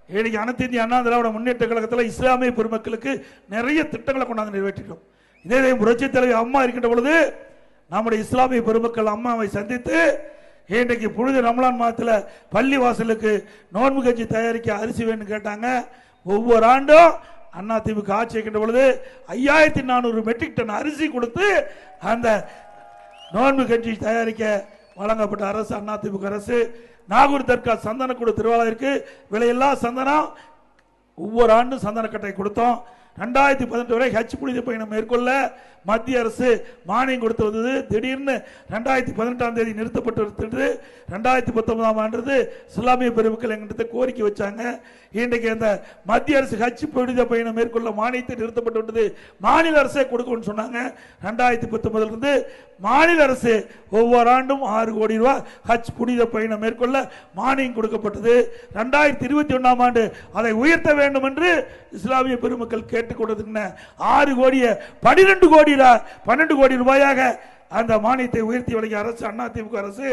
இன்னைக்கு அனைத்து இந்திய அண்ணா திராவிட முன்னேற்ற கழகத்தில் இஸ்லாமிய பெருமக்களுக்கு நிறைய திட்டங்களை கொண்டாந்து நிறைவேற்றிட்டோம். இதே புரட்சி தலைவி அம்மா இருக்கின்ற பொழுது நம்முடைய இஸ்லாமிய பெருமக்கள் அம்மாவை சந்தித்து இன்றைக்கு புனித ரமலான் மாதத்தில் பள்ளி வாசலுக்கு நோன்பு கஞ்சி தயாரிக்க அரிசி வேணும்னு கேட்டாங்க. ஒவ்வொரு ஆண்டும் அண்ணா திமுக ஆட்சி இருக்கின்ற பொழுது 5400 மெட்ரிக் டன் அரிசி கொடுத்து அந்த நோன்பு கஞ்சி தயாரிக்க வழங்கப்பட்ட அரசு அண்ணா திமுக அரசு. நாகூர் தர்கா சந்தனக்கூட திருவாளருக்கு விலையில்லா சந்தனம் ஒவ்வொரு ஆண்டும் சந்தனக்கட்டை கொடுத்தோம். 2018 வரை ஹஜ் புனித பயணம் மேற்கொள்ள மத்திய அரசு மானியம் கொடுத்து வந்தது. திடீர்னு 2018ஆம் தேதி நிறுத்தப்பட்டு 2019ஆம் ஆண்டு இஸ்லாமிய பெருமக்கள் எங்கிட்ட கோரிக்கை வச்சாங்க. இன்றைக்கு அந்த மத்திய அரசு ஹஜ் புனித பயணம் மேற்கொள்ள மானியத்தை நிறுத்தப்பட்டு விட்டது. மாநில அரசே கொடுக்கணும்னு சொன்னாங்க. 2019 மாநில அரசு ஒவ்வொரு ஆண்டும் 6 கோடி ரூபாய் ஹஜ் புனித பயணம் மேற்கொள்ள மானியம் கொடுக்கப்பட்டது. 2021ஆம் ஆண்டு அதை உயர்த்த வேண்டும் என்று இஸ்லாமிய பெருமக்கள் கேட்டுக்கொண்டதுங்க. 6 கோடியை 12 கோடி ரூபாயாக அந்த மானியத்தை உயர்த்தி வழங்கிய அரசு அண்ணா திமுக அரசு.